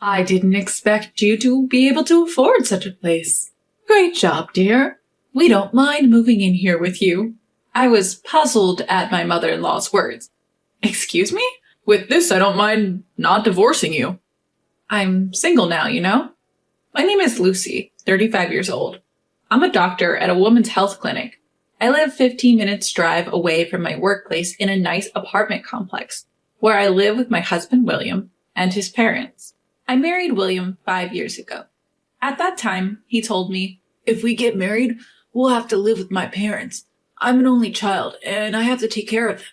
I didn't expect you to be able to afford such a place. Great job, dear. We don't mind moving in here with you. I was puzzled at my mother-in-law's words. Excuse me? With this, I don't mind not divorcing you. I'm single now, you know? My name is Lucy, 35 years old. I'm a doctor at a women's health clinic. I live 15 minutes drive away from my workplace in a nice apartment complex, where I live with my husband William and his parents. I married William 5 years ago. At that time, he told me, "If we get married, we'll have to live with my parents. I'm an only child, and I have to take care of them."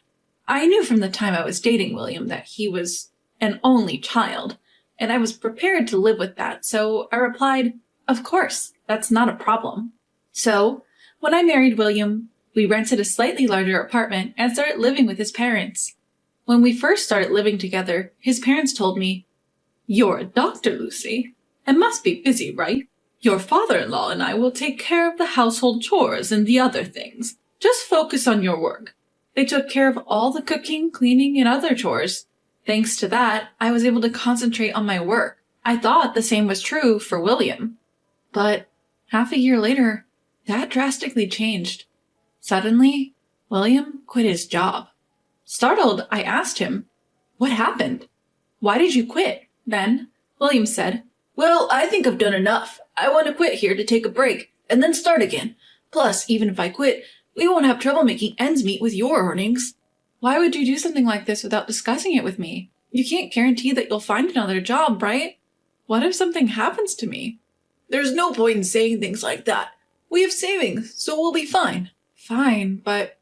I knew from the time I was dating William that he was an only child, and I was prepared to live with that, so I replied, "Of course, that's not a problem." So, when I married William, we rented a slightly larger apartment and started living with his parents. When we first started living together, his parents told me, "You're a doctor, Lucy, and must be busy, right? Your father-in-law and I will take care of the household chores and the other things. Just focus on your work." They took care of all the cooking, cleaning, and other chores. Thanks to that, I was able to concentrate on my work. I thought the same was true for William. But half a year later, that drastically changed. Suddenly, William quit his job. Startled, I asked him, "What happened? Why did you quit?" Then, William said, "Well, I think I've done enough. I want to quit here to take a break, and then start again. Plus, even if I quit, we won't have trouble making ends meet with your earnings." Why would you do something like this without discussing it with me? You can't guarantee that you'll find another job, right? What if something happens to me? "There's no point in saying things like that. We have savings, so we'll be fine." Fine, but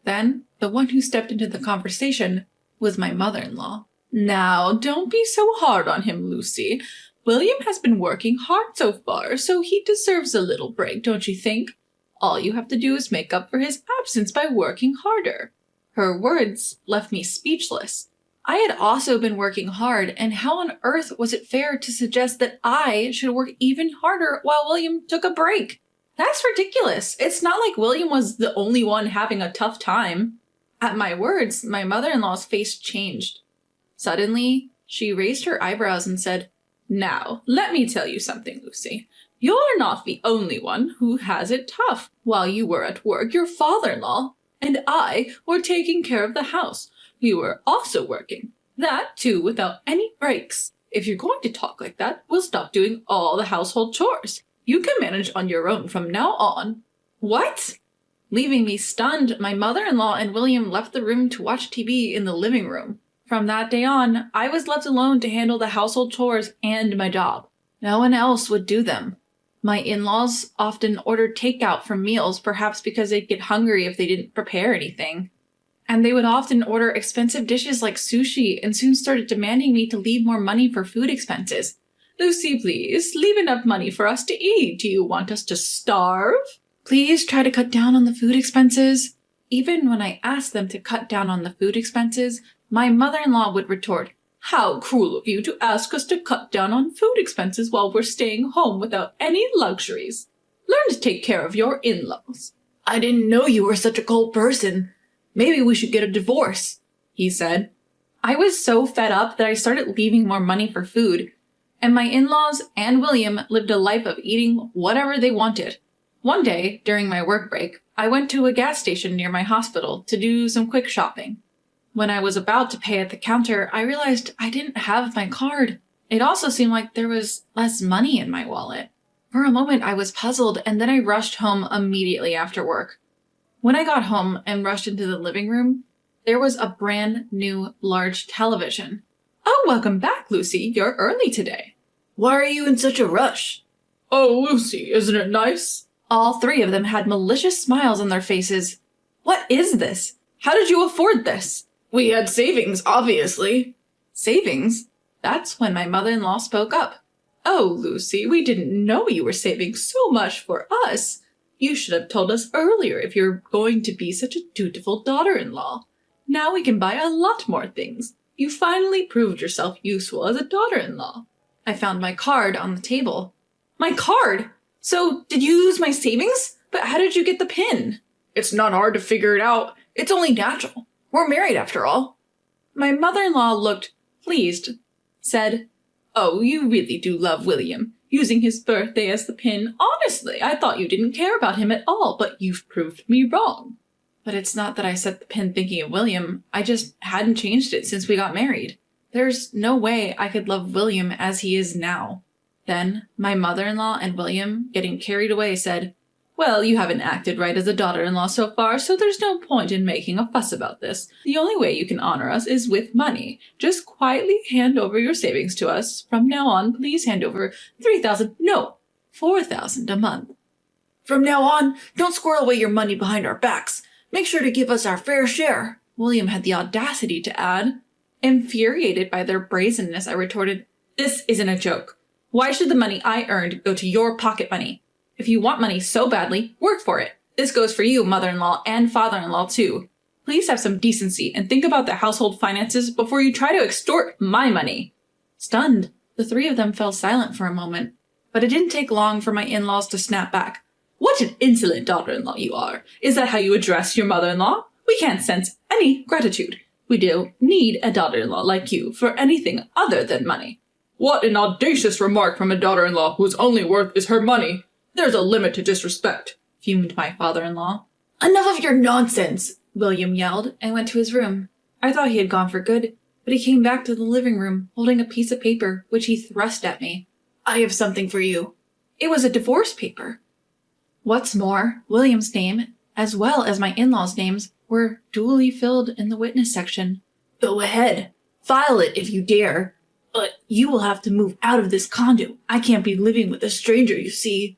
then the one who stepped into the conversation was my mother-in-law. "Now, don't be so hard on him, Lucy. William has been working hard so far, so he deserves a little break, don't you think? All you have to do is make up for his absence by working harder." Her words left me speechless. I had also been working hard, and how on earth was it fair to suggest that I should work even harder while William took a break? That's ridiculous. It's not like William was the only one having a tough time. At my words, my mother-in-law's face changed. Suddenly, she raised her eyebrows and said, "Now, let me tell you something, Lucy. You're not the only one who has it tough. While you were at work, your father-in-law and I were taking care of the house. We were also working. That, too, without any breaks. If you're going to talk like that, we'll stop doing all the household chores. You can manage on your own from now on." What? Leaving me stunned, my mother-in-law and William left the room to watch TV in the living room. From that day on, I was left alone to handle the household chores and my job. No one else would do them. My in-laws often ordered takeout for meals, perhaps because they'd get hungry if they didn't prepare anything. And they would often order expensive dishes like sushi and soon started demanding me to leave more money for food expenses. "Lucy, please, leave enough money for us to eat. Do you want us to starve? Please try to cut down on the food expenses." Even when I asked them to cut down on the food expenses, my mother-in-law would retort, "How cruel of you to ask us to cut down on food expenses while we're staying home without any luxuries. Learn to take care of your in-laws." "I didn't know you were such a cold person. Maybe we should get a divorce," he said. I was so fed up that I started leaving more money for food, and my in-laws and William lived a life of eating whatever they wanted. One day, during my work break, I went to a gas station near my hospital to do some quick shopping. When I was about to pay at the counter, I realized I didn't have my card. It also seemed like there was less money in my wallet. For a moment, I was puzzled, and then I rushed home immediately after work. When I got home and rushed into the living room, there was a brand new large television. "Oh, welcome back, Lucy. You're early today." "Why are you in such a rush?" "Oh, Lucy, isn't it nice?" All three of them had malicious smiles on their faces. "What is this? How did you afford this?" "We had savings, obviously." "Savings?" That's when my mother-in-law spoke up. "Oh, Lucy, we didn't know you were saving so much for us. You should have told us earlier if you're going to be such a dutiful daughter-in-law. Now we can buy a lot more things. You finally proved yourself useful as a daughter-in-law." I found my card on the table. "My card? So, did you lose my savings? But how did you get the PIN?" "It's not hard to figure it out. It's only natural. We're married after all." My mother-in-law looked pleased, said, Oh, you really do love William. Using his birthday as the pin. Honestly, I thought you didn't care about him at all, but you've proved me wrong. But it's not that I set the pin thinking of William. I just hadn't changed it since we got married. There's no way I could love William as he is now. Then, my mother-in-law and William, getting carried away, said, Well, you haven't acted right as a daughter-in-law so far, so there's no point in making a fuss about this. The only way you can honor us is with money. Just quietly hand over your savings to us. From now on, please hand over $4,000 a month. From now on, don't squirrel away your money behind our backs. Make sure to give us our fair share, William had the audacity to add. Infuriated by their brazenness, I retorted, This isn't a joke. Why should the money I earned go to your pocket money? If you want money so badly, work for it. This goes for you, mother-in-law and father-in-law too. Please have some decency and think about the household finances before you try to extort my money. Stunned, the three of them fell silent for a moment, but it didn't take long for my in-laws to snap back. What an insolent daughter-in-law you are. Is that how you address your mother-in-law? We can't sense any gratitude. We don't need a daughter-in-law like you for anything other than money. What an audacious remark from a daughter-in-law whose only worth is her money. There's a limit to disrespect, fumed my father-in-law. Enough of your nonsense, William yelled and went to his room. I thought he had gone for good, but he came back to the living room holding a piece of paper which he thrust at me. I have something for you. It was a divorce paper. What's more, William's name, as well as my in-laws' names, were duly filled in the witness section. Go ahead. File it if you dare. But you will have to move out of this condo. I can't be living with a stranger, you see.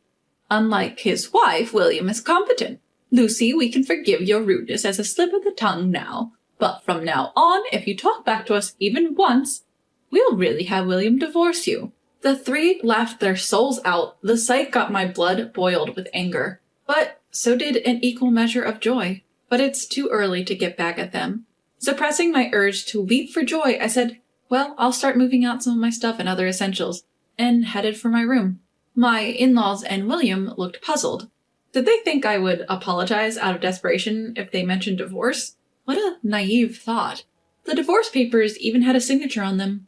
Unlike his wife, William is competent. Lucy, we can forgive your rudeness as a slip of the tongue now. But from now on, if you talk back to us even once, we'll really have William divorce you. The three laughed their souls out. The sight got my blood boiled with anger. But so did an equal measure of joy. But it's too early to get back at them. Suppressing my urge to leap for joy, I said, Well, I'll start moving out some of my stuff and other essentials, and headed for my room. My in-laws and William looked puzzled. Did they think I would apologize out of desperation if they mentioned divorce? What a naive thought. The divorce papers even had a signature on them.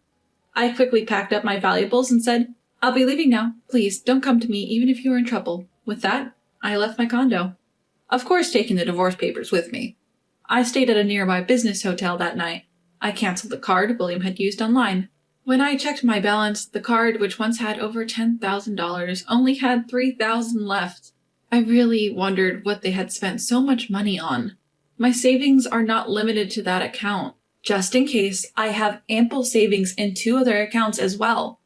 I quickly packed up my valuables and said, I'll be leaving now. Please, don't come to me even if you are in trouble. With that, I left my condo. Of course, taking the divorce papers with me. I stayed at a nearby business hotel that night. I canceled the card William had used online. When I checked my balance, the card, which once had over $10,000, only had $3,000 left. I really wondered what they had spent so much money on. My savings are not limited to that account. Just in case, I have ample savings in 2 other accounts as well.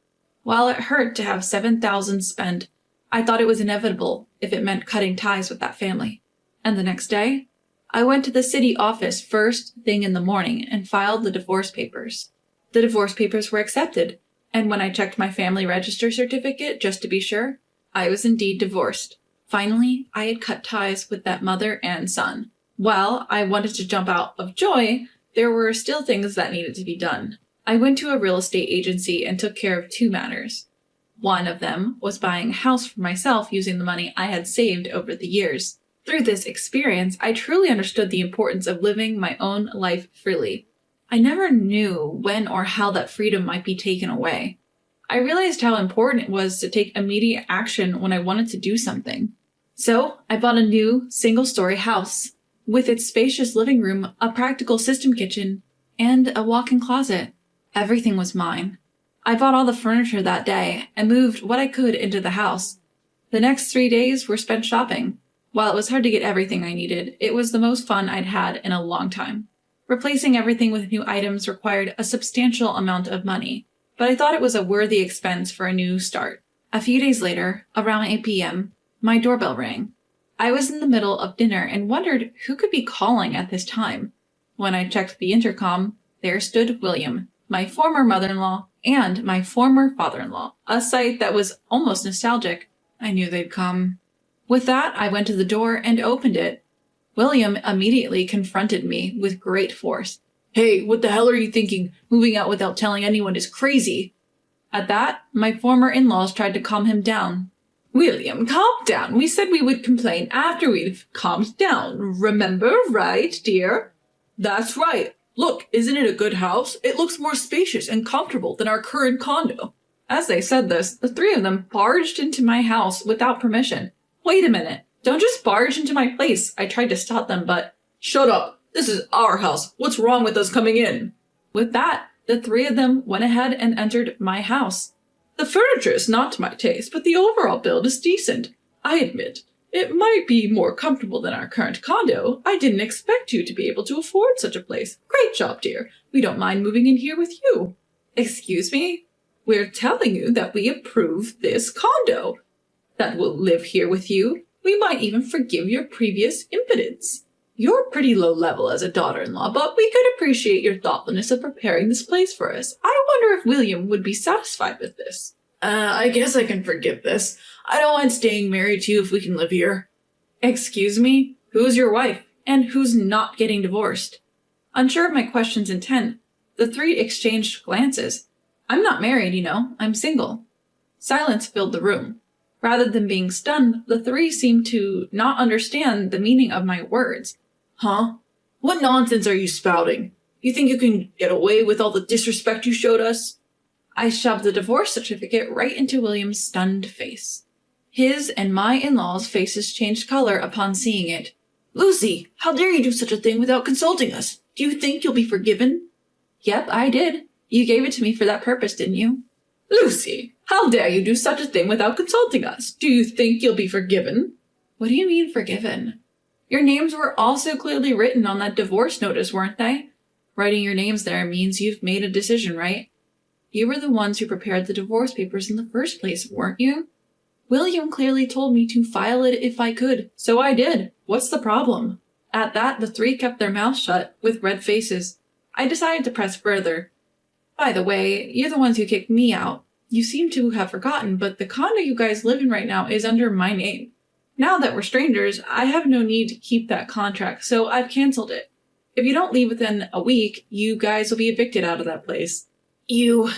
While it hurt to have $7,000 spent, I thought it was inevitable if it meant cutting ties with that family. And the next day, I went to the city office first thing in the morning and filed the divorce papers. The divorce papers were accepted, and when I checked my family register certificate just to be sure, I was indeed divorced. Finally, I had cut ties with that mother and son. While I wanted to jump out of joy, there were still things that needed to be done. I went to a real estate agency and took care of 2 matters. One of them was buying a house for myself using the money I had saved over the years. Through this experience, I truly understood the importance of living my own life freely. I never knew when or how that freedom might be taken away. I realized how important it was to take immediate action when I wanted to do something. So, I bought a new, single-story house, with its spacious living room, a practical system kitchen, and a walk-in closet. Everything was mine. I bought all the furniture that day and moved what I could into the house. The next 3 days were spent shopping. While it was hard to get everything I needed, it was the most fun I'd had in a long time. Replacing everything with new items required a substantial amount of money, but I thought it was a worthy expense for a new start. A few days later, around 8 p.m., my doorbell rang. I was in the middle of dinner and wondered who could be calling at this time. When I checked the intercom, there stood William, my former mother-in-law, and my former father-in-law, a sight that was almost nostalgic. I knew they'd come. With that, I went to the door and opened it. William immediately confronted me with great force. Hey, what the hell are you thinking? Moving out without telling anyone is crazy. At that, my former in-laws tried to calm him down. William, calm down. We said we would complain after we've calmed down. Remember, right, dear? That's right. Look, isn't it a good house? It looks more spacious and comfortable than our current condo. As they said this, the three of them barged into my house without permission. Wait a minute. Don't just barge into my place. I tried to stop them, but... Shut up. This is our house. What's wrong with us coming in? With that, the three of them went ahead and entered my house. The furniture is not to my taste, but the overall build is decent. I admit, it might be more comfortable than our current condo. I didn't expect you to be able to afford such a place. Great job, dear. We don't mind moving in here with you. Excuse me? We're telling you that we approve this condo. That we'll live here with you. We might even forgive your previous impotence. You're pretty low level as a daughter-in-law, but we could appreciate your thoughtfulness of preparing this place for us. I wonder if William would be satisfied with this. I guess I can forgive this. I don't mind staying married to you if we can live here. Excuse me? Who's your wife? And who's not getting divorced? Unsure of my question's intent, the three exchanged glances. I'm not married, you know. I'm single. Silence filled the room. Rather than being stunned, the three seemed to not understand the meaning of my words. Huh? What nonsense are you spouting? You think you can get away with all the disrespect you showed us? I shoved the divorce certificate right into William's stunned face. His and my in-laws' faces changed color upon seeing it. Lucy, how dare you do such a thing without consulting us? Do you think you'll be forgiven? Yep, I did. You gave it to me for that purpose, didn't you? Lucy, how dare you do such a thing without consulting us? Do you think you'll be forgiven? What do you mean forgiven? Your names were also clearly written on that divorce notice, weren't they? Writing your names there means you've made a decision, right? You were the ones who prepared the divorce papers in the first place, weren't you? William clearly told me to file it if I could, so I did. What's the problem? At that, the three kept their mouths shut, with red faces. I decided to press further. By the way, you're the ones who kicked me out. You seem to have forgotten, but the condo you guys live in right now is under my name. Now that we're strangers, I have no need to keep that contract, so I've canceled it. If you don't leave within a week, you guys will be evicted out of that place. You...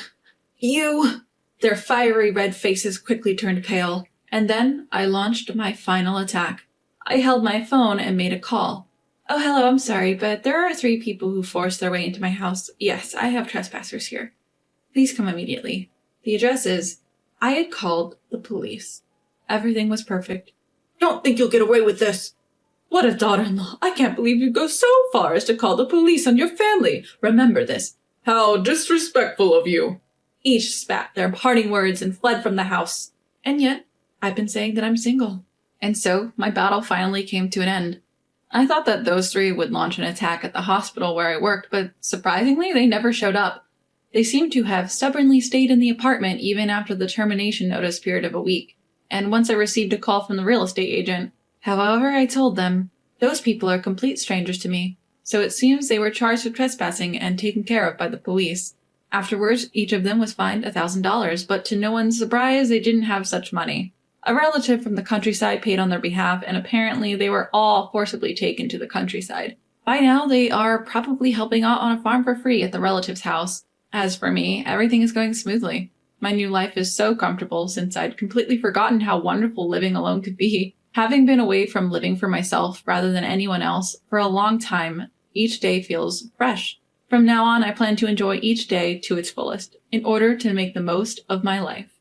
Their fiery red faces quickly turned pale, and then I launched my final attack. I held my phone and made a call. Oh, hello, I'm sorry, but there are 3 people who forced their way into my house. Yes, I have trespassers here. Please come immediately. The address is... I had called the police. Everything was perfect. Don't think you'll get away with this. What a daughter-in-law. I can't believe you go so far as to call the police on your family. Remember this. How disrespectful of you. Each spat their parting words and fled from the house. And yet, I've been saying that I'm single. And so, my battle finally came to an end. I thought that those 3 would launch an attack at the hospital where I worked, but surprisingly, they never showed up. They seemed to have stubbornly stayed in the apartment even after the termination notice period of a week. And once I received a call from the real estate agent. However, I told them, those people are complete strangers to me. So it seems they were charged with trespassing and taken care of by the police. Afterwards, each of them was fined $1,000, but to no one's surprise, they didn't have such money. A relative from the countryside paid on their behalf, and apparently they were all forcibly taken to the countryside. By now, they are probably helping out on a farm for free at the relative's house. As for me, everything is going smoothly. My new life is so comfortable since I'd completely forgotten how wonderful living alone could be. Having been away from living for myself rather than anyone else for a long time, each day feels fresh. From now on, I plan to enjoy each day to its fullest, in order to make the most of my life.